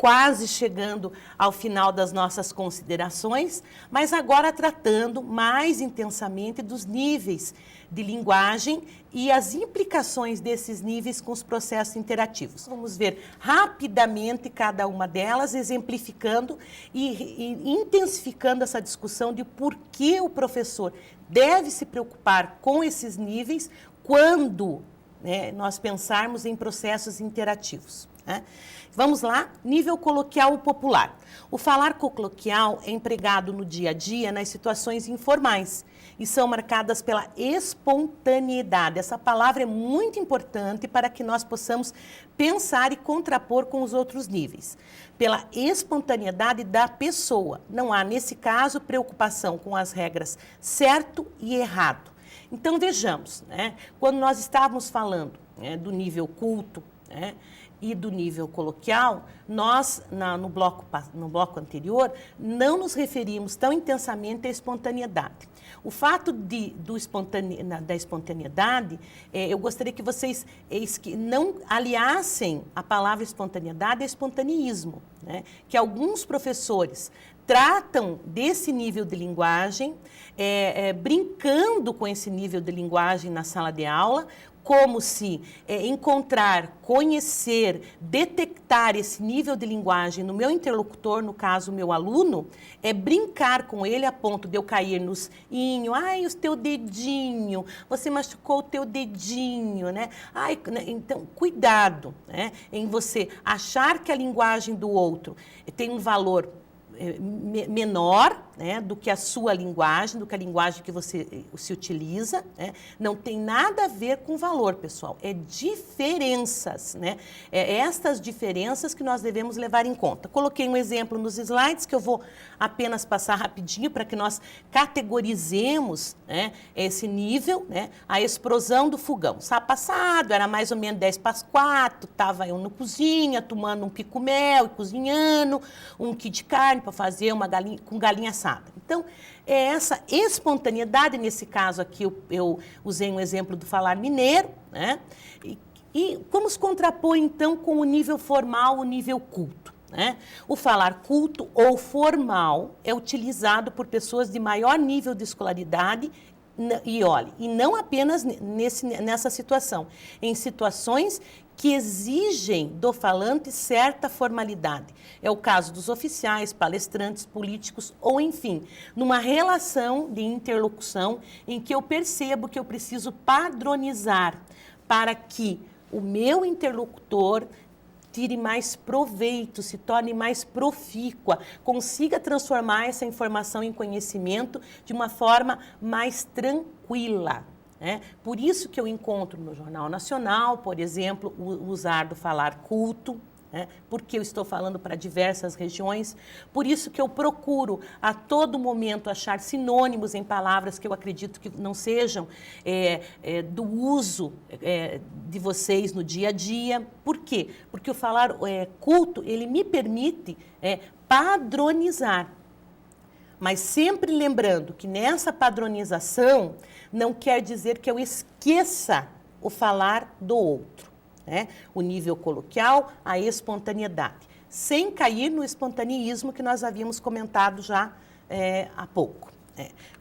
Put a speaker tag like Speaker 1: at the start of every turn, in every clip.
Speaker 1: quase chegando ao final das nossas considerações, mas agora tratando mais intensamente dos níveis de linguagem e as implicações desses níveis com os processos interativos. Vamos ver rapidamente cada uma delas, exemplificando e intensificando essa discussão de por que o professor deve se preocupar com esses níveis quando nós pensarmos em processos interativos. Vamos lá, nível coloquial ou popular. O falar coloquial é empregado no dia a dia nas situações informais e são marcadas pela espontaneidade. Essa palavra é muito importante para que nós possamos pensar e contrapor com os outros níveis. Pela espontaneidade da pessoa. Não há, nesse caso, preocupação com as regras certo e errado. Então, vejamos, quando nós estávamos falando do nível culto, e do nível coloquial, nós, no bloco anterior, não nos referimos tão intensamente à espontaneidade. O fato da espontaneidade, eu gostaria que vocês não aliassem a palavra espontaneidade a espontaneísmo, que alguns professores tratam desse nível de linguagem, brincando com esse nível de linguagem na sala de aula, como se encontrar, conhecer, detectar esse nível de linguagem no meu interlocutor, no caso, o meu aluno, é brincar com ele a ponto de eu cair nos inho, ai, o teu dedinho, você machucou o teu dedinho, Ai, então, cuidado, em você achar que a linguagem do outro tem um valor menor do que a sua linguagem, do que a linguagem que você se utiliza, não tem nada a ver com valor, pessoal, é diferenças, É estas diferenças que nós devemos levar em conta. Coloquei um exemplo nos slides que eu vou apenas passar rapidinho para que nós categorizemos esse nível, a explosão do fogão. Sábado passado, era mais ou menos 10 para as 4, estava eu na cozinha, tomando um pico-mel e cozinhando, um quilo de carne para fazer uma galinha com galinha assada. Então, é essa espontaneidade, nesse caso aqui eu usei um exemplo do falar mineiro, E vamos contrapor então com o nível formal, o nível culto. O falar culto ou formal é utilizado por pessoas de maior nível de escolaridade e olhe, e não apenas nessa situação, em situações que exigem do falante certa formalidade. É o caso dos oficiais, palestrantes, políticos ou, enfim, numa relação de interlocução em que eu percebo que eu preciso padronizar para que o meu interlocutor tire mais proveito, se torne mais profícua, consiga transformar essa informação em conhecimento de uma forma mais tranquila. Por isso que eu encontro no Jornal Nacional, por exemplo, o usar do falar culto, porque eu estou falando para diversas regiões, por isso que eu procuro a todo momento achar sinônimos em palavras que eu acredito que não sejam do uso de vocês no dia a dia. Por quê? Porque o falar culto, ele me permite padronizar. Mas sempre lembrando que nessa padronização não quer dizer que eu esqueça o falar do outro. O nível coloquial, a espontaneidade, sem cair no espontaneísmo que nós havíamos comentado já há pouco.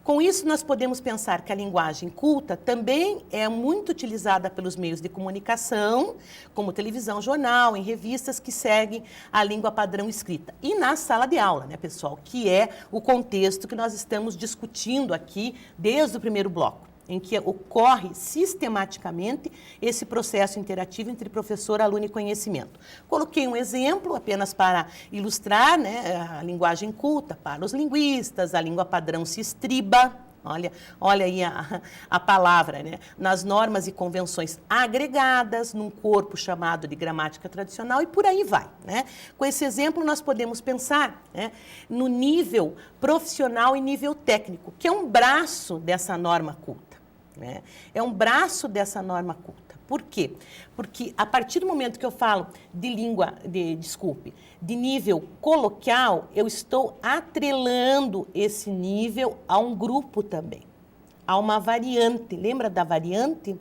Speaker 1: Com isso, nós podemos pensar que a linguagem culta também é muito utilizada pelos meios de comunicação, como televisão, jornal, em revistas que seguem a língua padrão escrita. E na sala de aula, pessoal, que é o contexto que nós estamos discutindo aqui desde o primeiro bloco, em que ocorre sistematicamente esse processo interativo entre professor, aluno e conhecimento. Coloquei um exemplo apenas para ilustrar a linguagem culta para os linguistas, a língua padrão se estriba, olha aí a palavra, nas normas e convenções agregadas, num corpo chamado de gramática tradicional e por aí vai. Com esse exemplo, nós podemos pensar no nível profissional e nível técnico, que é um braço dessa norma culta. É um braço dessa norma culta. Por quê? Porque a partir do momento que eu falo de nível coloquial, eu estou atrelando esse nível a um grupo também, a uma variante. Lembra da variante?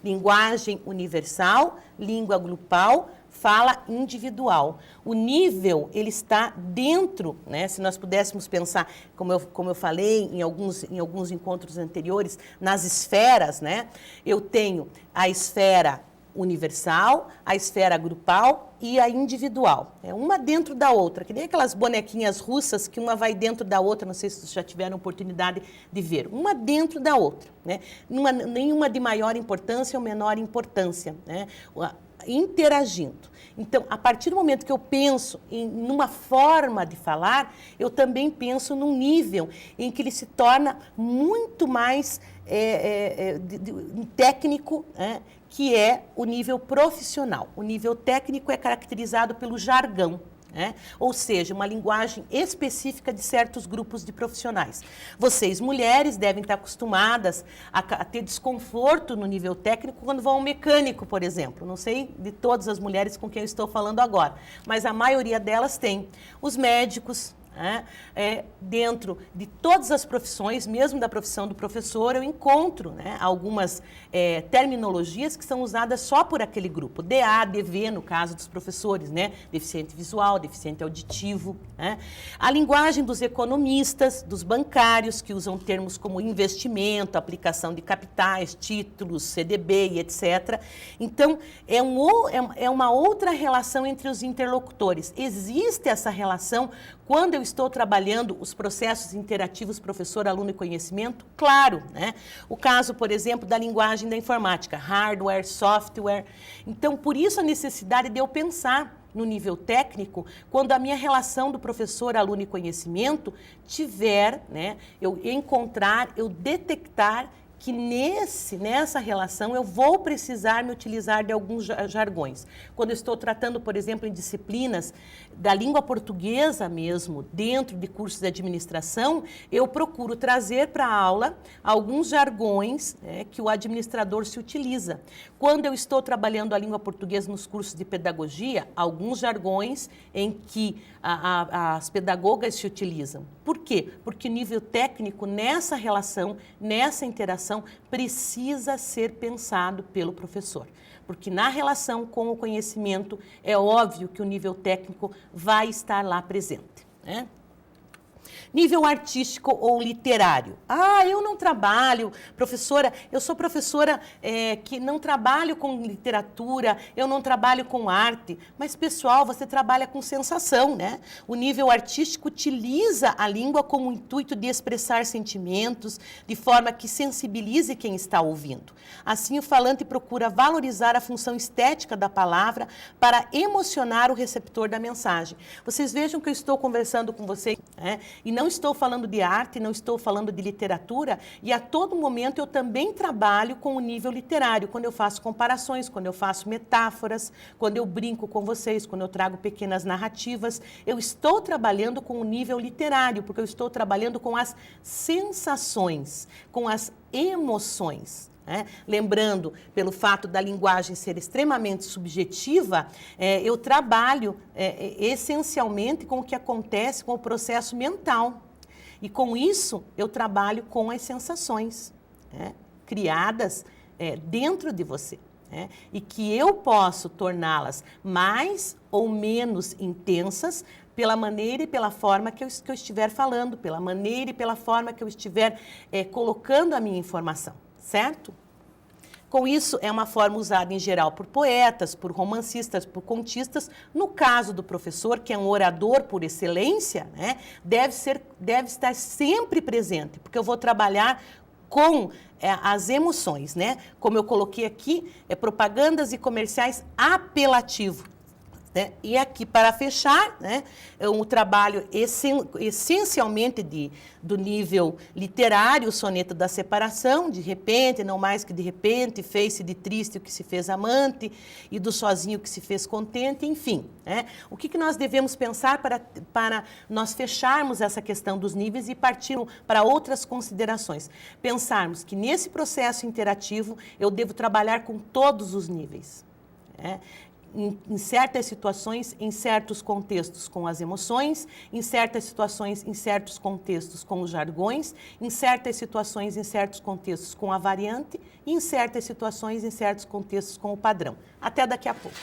Speaker 1: Linguagem universal, língua grupal, fala individual. O nível, ele está dentro, né? Se nós pudéssemos pensar, como eu falei em alguns encontros anteriores, nas esferas, né? Eu tenho a esfera universal, a esfera grupal e a individual. É uma dentro da outra, que nem aquelas bonequinhas russas que uma vai dentro da outra, não sei se vocês já tiveram oportunidade de ver, uma dentro da outra, né? Nenhuma de maior importância ou menor importância, né? Interagindo. Então, a partir do momento que eu penso numa forma de falar, eu também penso num nível em que ele se torna muito mais técnico, né? Que é o nível profissional. O nível técnico é caracterizado pelo jargão, né? Ou seja, uma linguagem específica de certos grupos de profissionais. Vocês, mulheres, devem estar acostumadas a ter desconforto no nível técnico quando vão ao mecânico, por exemplo. Não sei de todas as mulheres com quem eu estou falando agora, mas a maioria delas tem. Os médicos, dentro de todas as profissões, mesmo da profissão do professor, eu encontro, né, algumas terminologias que são usadas só por aquele grupo. DA, DV, no caso dos professores, né, deficiente visual, deficiente auditivo. Né? A linguagem dos economistas, dos bancários, que usam termos como investimento, aplicação de capitais, títulos, CDB e etc. Então, é uma outra relação entre os interlocutores. Existe essa relação quando eu estou trabalhando os processos interativos professor, aluno e conhecimento? Claro, né? O caso, por exemplo, da linguagem da informática, hardware, software. Então, por isso a necessidade de eu pensar no nível técnico, quando a minha relação do professor, aluno e conhecimento tiver, né, eu detectar que nessa relação eu vou precisar me utilizar de alguns jargões. Quando eu estou tratando, por exemplo, em disciplinas da língua portuguesa mesmo, dentro de cursos de administração, eu procuro trazer para a aula alguns jargões, né, que o administrador se utiliza. Quando eu estou trabalhando a língua portuguesa nos cursos de pedagogia, alguns jargões em que as pedagogas se utilizam. Por quê? Porque o nível técnico nessa relação, nessa interação, precisa ser pensado pelo professor. Porque na relação com o conhecimento, é óbvio que o nível técnico vai estar lá presente, né? Nível artístico ou literário. Eu não trabalho, professora, eu sou professora que não trabalho com literatura, eu não trabalho com arte. Mas, pessoal, você trabalha com sensação, né? O nível artístico utiliza a língua como intuito de expressar sentimentos, de forma que sensibilize quem está ouvindo. Assim, o falante procura valorizar a função estética da palavra para emocionar o receptor da mensagem. Vocês vejam que eu estou conversando com vocês, né? E não estou falando de arte, não estou falando de literatura, e a todo momento eu também trabalho com o nível literário, quando eu faço comparações, quando eu faço metáforas, quando eu brinco com vocês, quando eu trago pequenas narrativas, eu estou trabalhando com o nível literário, porque eu estou trabalhando com as sensações, com as emoções. Lembrando, pelo fato da linguagem ser extremamente subjetiva, eu trabalho essencialmente com o que acontece com o processo mental. E com isso, eu trabalho com as sensações criadas dentro de você. E que eu posso torná-las mais ou menos intensas pela maneira e pela forma que eu estiver falando, pela maneira e pela forma que eu estiver colocando a minha informação. Certo? Com isso, é uma forma usada em geral por poetas, por romancistas, por contistas. No caso do professor, que é um orador por excelência, né, deve estar sempre presente, porque eu vou trabalhar com as emoções, né? Como eu coloquei aqui, propagandas e comerciais apelativo. Né? E aqui, para fechar, né, um trabalho essencialmente do nível literário, o soneto da separação, de repente, não mais que de repente, fez-se de triste o que se fez amante, e do sozinho o que se fez contente, enfim. Né? O que nós devemos pensar para nós fecharmos essa questão dos níveis e partirmos para outras considerações? Pensarmos que nesse processo interativo eu devo trabalhar com todos os níveis. Né? Em certas situações, em certos contextos com as emoções, em certas situações, em certos contextos com os jargões, em certas situações, em certos contextos com a variante e em certas situações, em certos contextos com o padrão. Até daqui a pouco.